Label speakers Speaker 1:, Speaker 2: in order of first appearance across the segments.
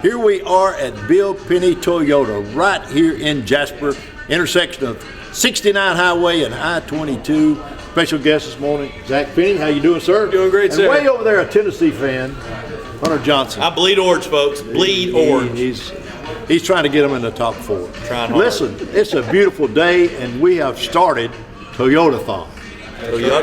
Speaker 1: Here we are at Bill Penney Toyota right here in Jasper, intersection of 69 Highway and I-22. Special guest this morning, Zach Penney. How you doing, sir?
Speaker 2: Doing great, sir.
Speaker 1: And way over there, a Tennessee fan, Hunter Johnson.
Speaker 3: I bleed orange, folks. Bleed orange.
Speaker 1: He's trying to get them in the top four.
Speaker 3: Trying hard.
Speaker 1: Listen, it's a beautiful day, and we have started Toyotathon.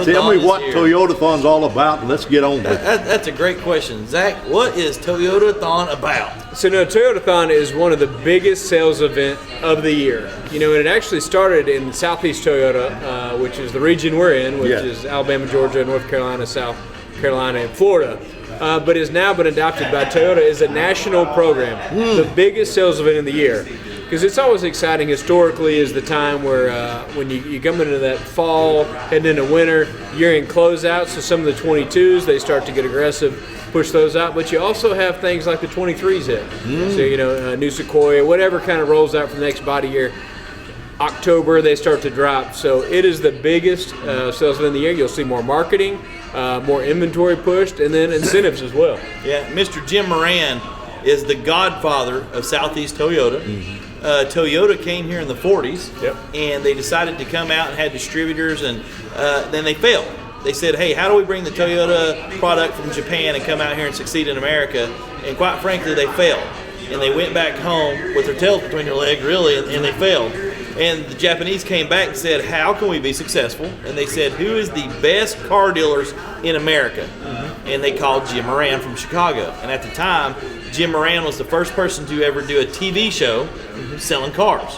Speaker 1: Tell me what Toyotathon's all about, and let's get on with it.
Speaker 3: That's a great question. Zach, what is Toyotathon about?
Speaker 2: So, Toyotathon is one of the biggest sales event of the year. And it actually started in Southeast Toyota, which is the region we're in, which is Alabama, Georgia, North Carolina, South Carolina, and Florida. But has now been adopted by Toyota as a national program, the biggest sales event in the year. Because it's always exciting historically is the time where when you come into that fall, heading into winter, you're in closeout, so some of the 22s, they start to get aggressive, push those out, but you also have things like the 23s hit. So, New Sequoia, whatever kind of rolls out for the next body year. October, they start to drop. So it is the biggest sales event of the year. You'll see more marketing, more inventory pushed, and then incentives as well.
Speaker 3: Yeah, Mr. Jim Moran is the godfather of Southeast Toyota. Toyota came here in the 40s, and they decided to come out and had distributors, and then they failed. They said, hey, how do we bring the Toyota product from Japan and come out here and succeed in America? And quite frankly, they failed. And they went back home with their tails between their legs, really, and they failed. And the Japanese came back and said, how can we be successful? And they said, who is the best car dealers in America? And they called Jim Moran from Chicago. And at the time, Jim Moran was the first person to ever do a TV show selling cars.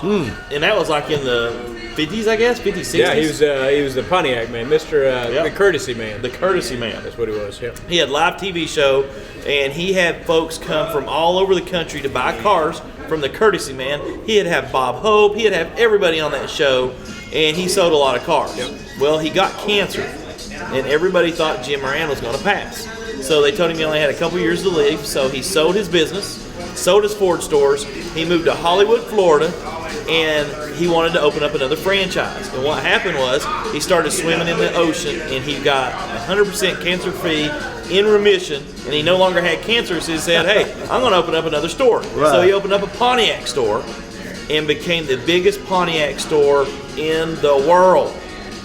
Speaker 3: And that was like in the 50s, I guess, 50s, 60s?
Speaker 2: Yeah, he was the Pontiac man, the courtesy man.
Speaker 3: The courtesy man.
Speaker 2: That's what he was,
Speaker 3: He had a live TV show, and he had folks come from all over the country to buy cars from the courtesy man. He'd have Bob Hope, he'd have everybody on that show, and he sold a lot of cars. Well, he got cancer, and everybody thought Jim Moran was going to pass. So they told him he only had a couple years to live, so he sold his business, sold his Ford stores, he moved to Hollywood, Florida, and he wanted to open up another franchise. And what happened was he started swimming in the ocean, and he got 100% cancer-free, in remission, and he no longer had cancer, so he said, hey, I'm going to open up another store. Right. So he opened up a Pontiac store and became the biggest Pontiac store in the world.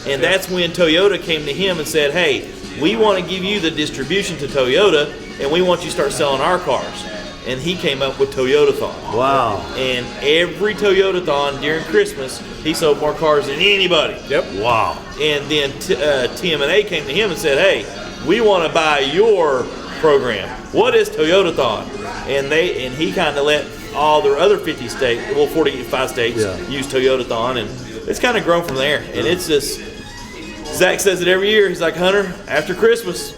Speaker 3: And that's when Toyota came to him and said, hey, we want to give you the distribution to Toyota, and we want you to start selling our cars. And he came up with Toyotathon.
Speaker 1: Wow.
Speaker 3: And every Toyotathon during Christmas, he sold more cars than anybody.
Speaker 1: Wow.
Speaker 3: And then TM&A came to him and said, hey, we want to buy your program. What is Toyotathon? And he kind of let all their other 50 states, 45 states, use Toyotathon, and it's kind of grown from there. And it's just, Zach says it every year. He's like, Hunter, after Christmas,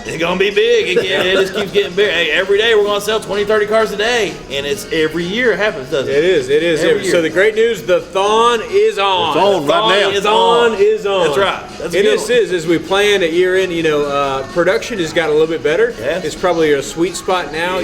Speaker 3: it's going to be big again. It just keeps getting big. Hey, every day we're going to sell 20, 30 cars a day. And it's every year it happens, doesn't it?
Speaker 2: It is. Every year. So the great news, the Thon is on.
Speaker 1: It's on right now.
Speaker 2: It's on.
Speaker 3: That's right. That's
Speaker 2: and this is, as we planned at year end, production has got a little bit better.
Speaker 3: Yes.
Speaker 2: It's probably a sweet spot now.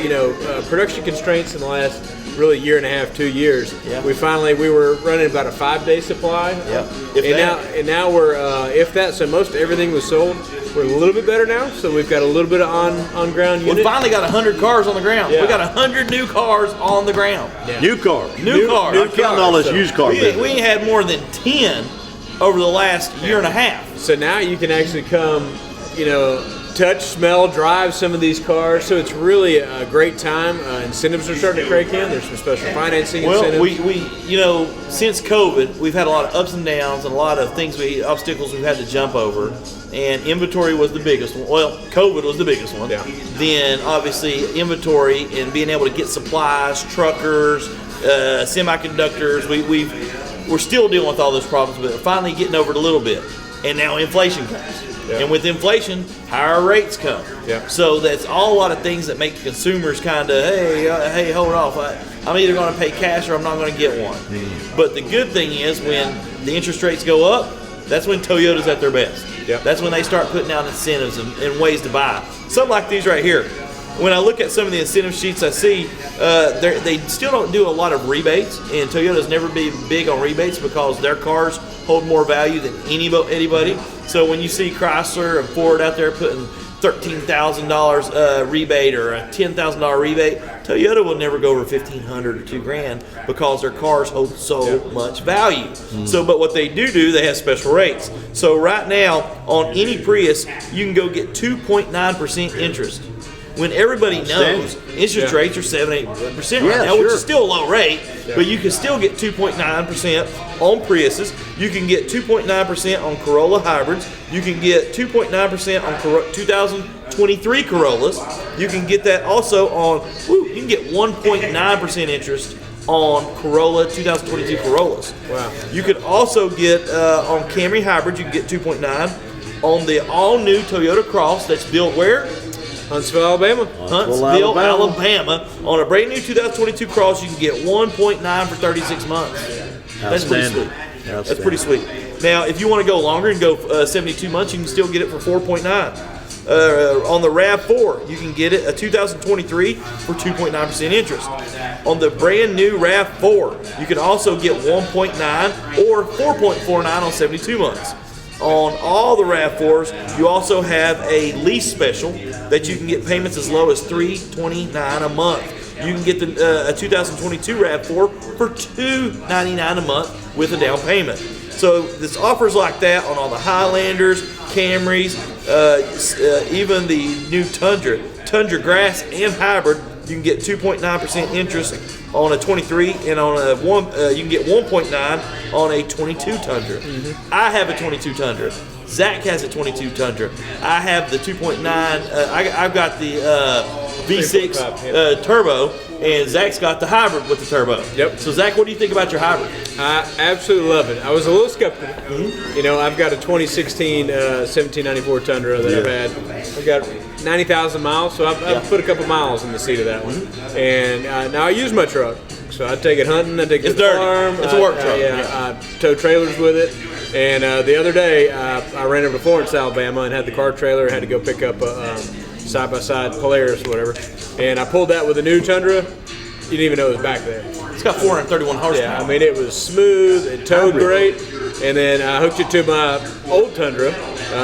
Speaker 2: Production constraints in the last really year and a half, 2 years.
Speaker 3: Yeah.
Speaker 2: We were running about a 5-day supply.
Speaker 3: Yeah.
Speaker 2: Now we're if that. So most everything was sold. We're a little bit better now, so we've got a little bit of on ground unit.
Speaker 3: We finally got 100 cars on the ground.
Speaker 2: Yeah.
Speaker 3: We got 100 new cars on the ground.
Speaker 2: Yeah.
Speaker 1: New cars.
Speaker 3: New cars.
Speaker 1: Not counting all this used car
Speaker 3: We
Speaker 1: business.
Speaker 3: ain't had more than 10 over the last year and a half.
Speaker 2: So now you can actually come, touch, smell, drive some of these cars. So it's really a great time. Incentives are starting to crank in. There's some special financing incentives.
Speaker 3: Well, since COVID, we've had a lot of ups and downs and a lot of obstacles we've had to jump over. And inventory was the biggest one. Well, COVID was the biggest one.
Speaker 2: Yeah.
Speaker 3: Then, obviously, inventory and being able to get supplies, truckers, semiconductors. We're still dealing with all those problems, but finally getting over it a little bit. And now inflation comes. Yeah. And with inflation, higher rates come.
Speaker 2: Yeah.
Speaker 3: So that's all a lot of things that make consumers kind of, hey, hold off. I'm either going to pay cash or I'm not going to get one. But the good thing is when the interest rates go up, that's when Toyota's at their best.
Speaker 2: Yep.
Speaker 3: That's when they start putting out incentives and ways to buy. Something like these right here. When I look at some of the incentive sheets I see, they still don't do a lot of rebates, and Toyota's never been big on rebates because their cars hold more value than anybody. So when you see Chrysler and Ford out there putting $13,000 rebate or a $10,000 rebate, Toyota will never go over 1,500 or $2,000 because their cars hold so much value. So, but what they do, they have special rates. So right now on any Prius, you can go get 2.9% interest. When everybody knows interest rates are 7-8% right now, which is still a low rate, but you can still get 2.9% on Priuses. You can get 2.9% on Corolla hybrids. You can get 2.9% on 2023 Corollas. You can get that also on, you can get 1.9% interest on Corolla 2022 Corollas.
Speaker 2: Wow.
Speaker 3: You could also get on Camry hybrids, you can get 2.9 on the all-new Toyota Cross that's built where?
Speaker 2: Huntsville, Alabama.
Speaker 3: Huntsville, Alabama. On a brand new 2022 Cross, you can get 1.9 for 36 months. That's pretty sweet. That's pretty sweet. Now, if you want to go longer and go 72 months, you can still get it for 4.9. On the RAV4, you can get it a 2023 for 2.9% interest. On the brand new RAV4, you can also get 1.9 or 4.49 on 72 months. On all the RAV4s, you also have a lease special that you can get payments as low as $329 a month. You can get a 2022 RAV4 for $299 a month with a down payment. So this offers like that on all the Highlanders, Camrys, even the new Tundra Grass and Hybrid. You can get 2.9% interest on a 23, and on a you can get 1.9 on a 22 Tundra. I have a 22 Tundra. Zach has a 22 Tundra. I have the 2.9. I've got the V6 turbo, and Zach's got the hybrid with the turbo.
Speaker 2: Yep.
Speaker 3: So Zach, what do you think about your hybrid?
Speaker 2: I absolutely love it. I was a little skeptical. You know, I've got a 2016 1794 Tundra that I've had. I've got 90,000 miles, so I've put a couple miles in the seat of that one. And now I use my truck, so I take it hunting. I take it to the farm.
Speaker 3: It's a work truck.
Speaker 2: I tow trailers with it. And the other day, I ran over to Florence, Alabama, and had the car trailer. Had to go pick up a side-by-side Polaris, whatever. And I pulled that with a new Tundra. You didn't even know it was back there.
Speaker 3: It's got 431 horsepower.
Speaker 2: Yeah, I mean, it was smooth. It towed great. And then I hooked it to my old Tundra,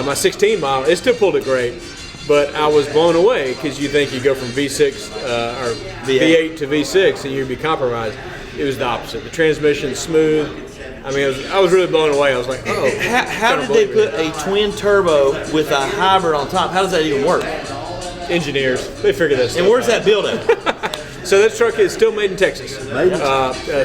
Speaker 2: my 16 mile. It still pulled it great. But I was blown away because you think you go from V6 or V8 to V6 and you'd be compromised. It was the opposite. The transmission's smooth. I mean, I was really blown away. I was like, oh.
Speaker 3: How did they put a twin turbo with a hybrid on top? How does that even work?
Speaker 2: Engineers, they figured that stuff
Speaker 3: And where's
Speaker 2: out.
Speaker 3: that built at?
Speaker 2: So this truck is still made in Texas.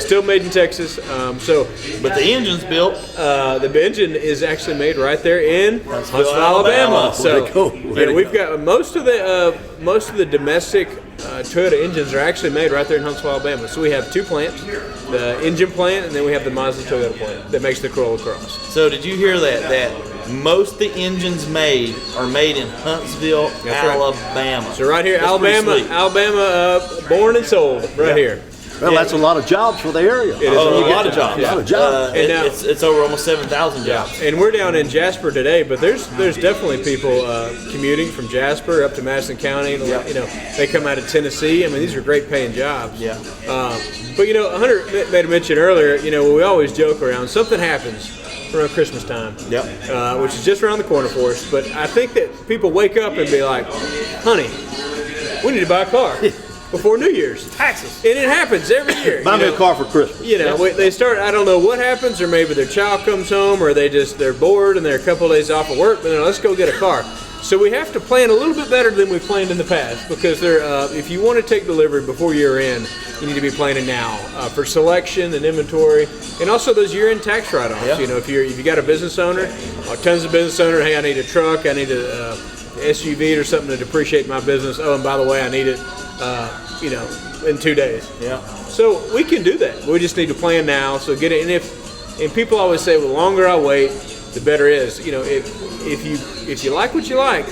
Speaker 2: Still made in Texas.
Speaker 3: But the engine's built.
Speaker 2: The engine is actually made right there in Huntsville, Alabama. So we've got most of the domestic Toyota engines are actually made right there in Huntsville, Alabama. So we have two plants, the engine plant, and then we have the Mazda Toyota plant that makes the Corolla Cross.
Speaker 3: So did you hear that most of the engines made are made in Huntsville, Alabama.
Speaker 2: Right. So right here,
Speaker 3: That's
Speaker 2: Alabama, born and sold right here.
Speaker 1: Well, that's a lot of jobs for the area.
Speaker 2: It is
Speaker 3: a lot of jobs.
Speaker 1: A lot of jobs.
Speaker 3: And now, it's over almost 7,000 jobs.
Speaker 2: And we're down in Jasper today, but there's definitely people commuting from Jasper up to Madison County. You know, they come out of Tennessee. I mean, these are great paying jobs.
Speaker 3: Yeah.
Speaker 2: But you know, Hunter made a mention earlier. You know, we always joke around. Something happens around Christmas time. Which is just around the corner for us. But I think that people wake up and be like, "Honey, we need to buy a car." Before New Year's.
Speaker 3: Taxes.
Speaker 2: And it happens every year.
Speaker 1: Buy me a car for Christmas.
Speaker 2: You know, they start, I don't know what happens, or maybe their child comes home, or they're bored and they're a couple of days off of work, but let's go get a car. So we have to plan a little bit better than we've planned in the past, because if you want to take delivery before year end, you need to be planning now for selection and inventory, and also those year-end tax write-offs.
Speaker 3: Yeah.
Speaker 2: You know, if you got a business owner, tons of business owners, hey, I need a truck, I need a SUV or something to depreciate my business. Oh, and by the way, I need it, in 2 days.
Speaker 3: Yeah.
Speaker 2: So we can do that. We just need to plan now. So get it. And people always say, well, the longer I wait, the better it is. You know, if you like what you like,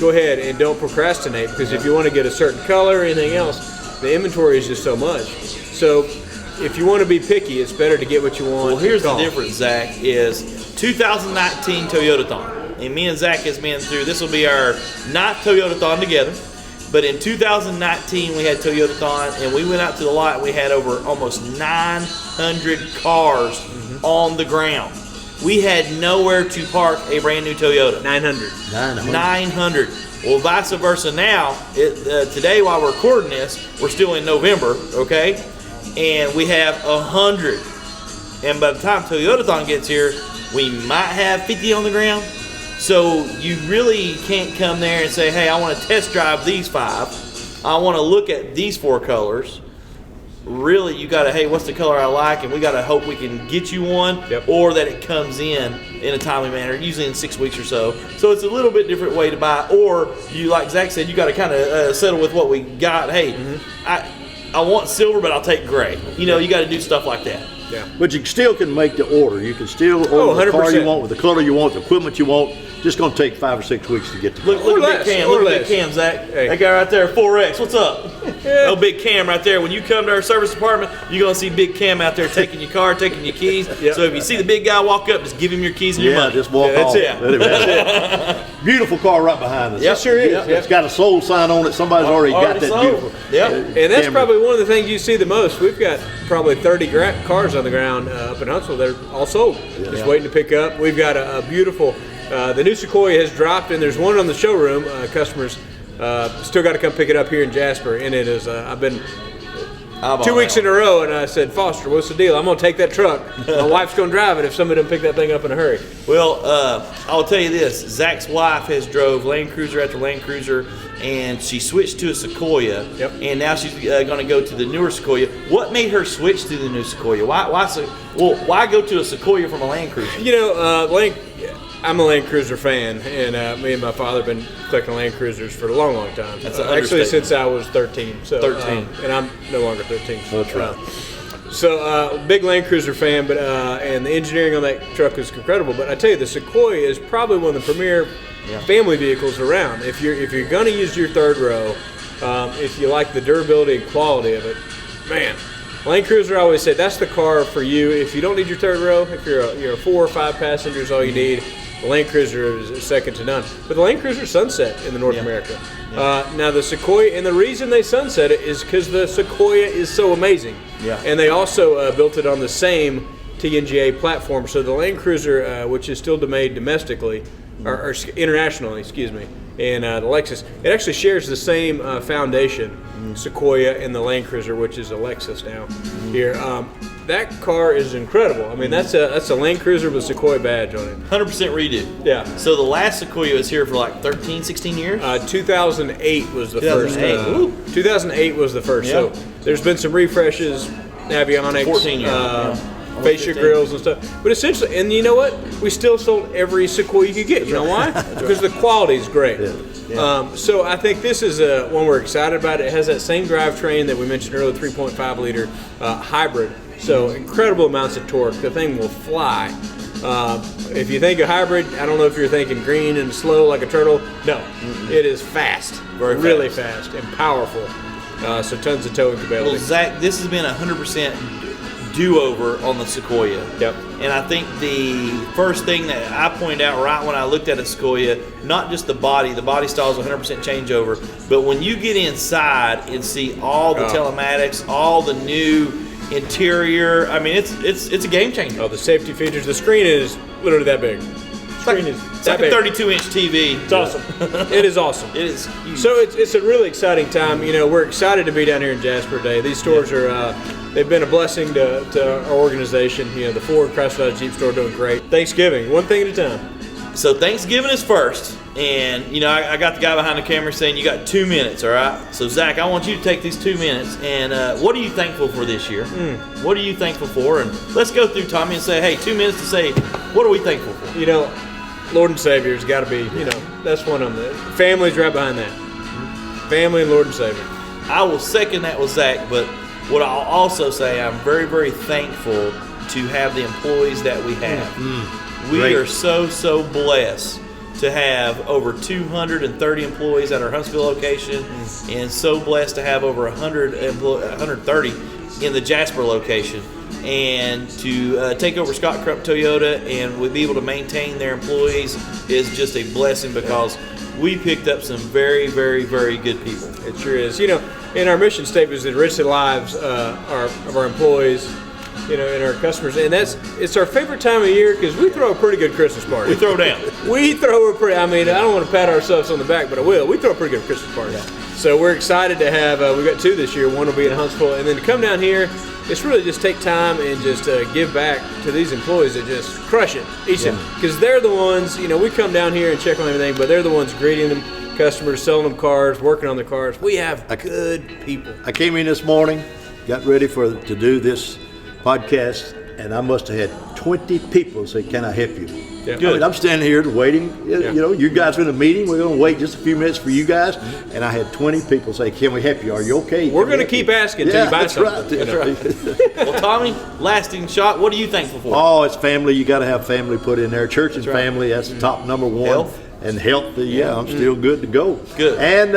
Speaker 2: go ahead and don't procrastinate, because if you want to get a certain color or anything else, the inventory is just so much. So if you want to be picky, it's better to get what you want.
Speaker 3: Well, here's the difference, Zach, is 2019 Toyotathon. And me and Zach has been through, this will be our not Toyotathon together, but in 2019 we had Toyotathon, and we went out to the lot and we had over almost 900 cars on the ground. We had nowhere to park a brand new Toyota.
Speaker 2: 900.
Speaker 3: 900. Well, vice versa now. Today, while we're recording this, we're still in November, okay? And we have 100. And by the time Toyotathon gets here, we might have 50 on the ground. So you really can't come there and say, hey, I want to test drive these 5. I want to look at these 4 colors. Really, you got to, hey, what's the color I like? And we got to hope we can get you one, or that it comes in a timely manner, usually in 6 weeks or so. So it's a little bit different way to buy. Or you, like Zach said, you got to kind of settle with what we got. Hey, I want silver, but I'll take gray. You know, you got to do stuff like that.
Speaker 1: Yeah. But you still can make the order. You can still order the car you want with the color you want, the equipment you want. Just going to take 5 or 6 weeks to get the car.
Speaker 3: Look at Big Cam. Look at Big Cam, Zach. Hey. That guy right there, 4X. What's up? Oh, Big Cam right there. When you come to our service department, you're going to see Big Cam out there taking your car, taking your keys. So if you see the big guy walk up, just give him your keys and your money.
Speaker 1: Just walk off.
Speaker 3: That's it.
Speaker 1: Beautiful car right behind us.
Speaker 2: It sure is.
Speaker 1: It's got a sold sign on it. Somebody's already got that
Speaker 3: sold.
Speaker 1: beautiful.
Speaker 2: And that's probably one of the things you see the most. We've got probably 30 cars on the ground up in Huntsville. They're all sold, just waiting to pick up. We've got a beautiful, the new Sequoia has dropped, and there's one on the showroom. Customers still got to come pick it up here in Jasper. And it is, I've been 2 weeks in a row, and I said, Foster, what's the deal? I'm going to take that truck. My wife's going to drive it if somebody doesn't pick that thing up in a hurry.
Speaker 3: Well, I'll tell you this. Zach's wife has drove Land Cruiser after Land Cruiser, and she switched to a Sequoia, and now she's going to go to the newer Sequoia. What made her switch to the new Sequoia? Why go to a Sequoia from a Land Cruiser?
Speaker 2: You know, I'm a Land Cruiser fan, and me and my father have been collecting Land Cruisers for a long, long time.
Speaker 3: That's an
Speaker 2: actually since I was 13. So,
Speaker 3: 13.
Speaker 2: And I'm no longer 13.
Speaker 1: That's right.
Speaker 2: So, big Land Cruiser fan, but and the engineering on that truck is incredible. But I tell you, the Sequoia is probably one of the premier family vehicles around. If you're going to use your third row, if you like the durability and quality of it, man. Land Cruiser, I always say, that's the car for you. If you don't need your third row, if you're 4 or 5 passengers, all you need. The Land Cruiser is second to none. But the Land Cruiser sunset in the North America. Now the Sequoia, and the reason they sunset it is because the Sequoia is so amazing. And they also built it on the same TNGA platform. So the Land Cruiser, which is still made domestically, or internationally, excuse me, and the Lexus, it actually shares the same foundation, Sequoia and the Land Cruiser, which is a Lexus now here. That car is incredible. I mean, that's a Land Cruiser with a Sequoia badge on it.
Speaker 3: 100% redo.
Speaker 2: Yeah.
Speaker 3: So the last Sequoia was here for like 13, 16 years?
Speaker 2: 2008 was the first. 2008 was the first.
Speaker 3: Yeah.
Speaker 2: So there's been some refreshes, avionics,
Speaker 3: 14 years.
Speaker 2: fascia grills and stuff. But essentially, and you know what? We still sold every Sequoia you could get. You know why? Because the quality is great. So I think this is one we're excited about. It has that same drivetrain that we mentioned earlier, 3.5 liter hybrid. So incredible amounts of torque. The thing will fly. If you think of hybrid, I don't know if you're thinking green and slow like a turtle. No, it is fast, really fast and powerful. So tons of towing capability.
Speaker 3: Well, Zach, this has been 100% do-over on the Sequoia. And I think the first thing that I pointed out right when I looked at a Sequoia, not just the body style is 100% changeover, but when you get inside and see all the telematics, all the new interior, I mean, it's a game changer.
Speaker 2: Oh, the safety features. The screen is literally that big.
Speaker 3: It's like a 32-inch TV.
Speaker 2: It's awesome. It is awesome.
Speaker 3: It is huge.
Speaker 2: So it's a really exciting time. You know, we're excited to be down here in Jasper today. These stores are they've been a blessing to our organization. You know, the Ford, Chrysler, Jeep store doing great. Thanksgiving, one thing at a time.
Speaker 3: So Thanksgiving is first, and you know I got the guy behind the camera saying you got 2 minutes, all right? So Zach, I want you to take these 2 minutes, and what are you thankful for this year? What are you thankful for? And let's go through, Tommy, and say, hey, 2 minutes to say, what are we thankful for?
Speaker 2: You know, Lord and Savior's got to be, you know, that's one of them. Family's right behind that. Family and Lord and Savior.
Speaker 3: I will second that with Zach, but what I'll also say, I'm very, very thankful to have the employees that we have. We are so blessed to have over 230 employees at our Huntsville location, and so blessed to have over 130 in the Jasper location. And to take over Scott Crump Toyota and we'll be able to maintain their employees is just a blessing because we picked up some very, very, very good people.
Speaker 2: It sure is. You know, in our mission statement is to enrich the lives of our employees, and our customers. And it's our favorite time of year because we throw a pretty good Christmas party.
Speaker 3: We throw down.
Speaker 2: We throw a pretty. I mean, I don't want to pat ourselves on the back, but I will. We throw a pretty good Christmas party. Yeah. So we're excited to have. We've got 2 this year. One will be in Huntsville, and then to come down here. It's really just take time and just give back to these employees that just crush it each time. Because they're the ones, we come down here and check on everything, but they're the ones greeting them customers, selling them cars, working on their cars. We have good people.
Speaker 1: I came in this morning, got ready to do this podcast, and I must have had 20 people say, "Can I help you?"
Speaker 2: Yeah.
Speaker 1: Good. I mean, I'm standing here waiting. You guys are in a meeting. We're going to wait just a few minutes for you guys. And I had 20 people say, "Can we help you? Are you okay?"
Speaker 2: We're going to keep asking until you buy something.
Speaker 1: That's right.
Speaker 3: Well, Tommy, lasting shot, what are you thankful for?
Speaker 1: Oh, it's family. You got to have family put in there. Church and family, that's the top number one.
Speaker 3: Health.
Speaker 1: And health, I'm still good to go.
Speaker 3: Good.
Speaker 1: And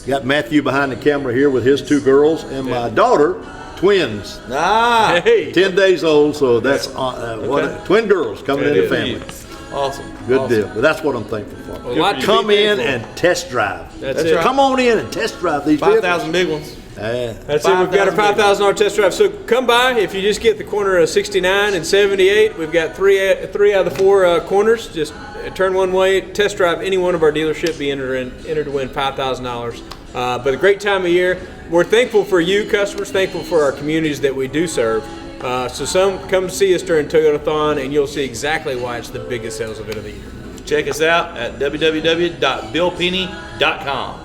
Speaker 1: got Matthew behind the camera here with his 2 girls and my daughter, twins.
Speaker 2: Hey.
Speaker 1: 10 days old, so that's twin girls coming in the family.
Speaker 3: Awesome.
Speaker 1: Good deal. But that's what I'm thankful for.
Speaker 2: Well,
Speaker 1: Come in and test drive.
Speaker 2: That's it.
Speaker 3: right.
Speaker 1: Come on in and test drive these
Speaker 3: 5,000 big ones.
Speaker 2: That's it. We've got a $5,000 test drive. So come by. If you just get the corner of 69 and 78, we've got three out of the 4 corners. Just turn one way, test drive any one of our dealership, be entered to win $5,000. But a great time of year. We're thankful for you customers, thankful for our communities that we do serve. So come see us during Toyotathon, and you'll see exactly why it's the biggest sales event of the year.
Speaker 3: Check us out at www.billpenny.com.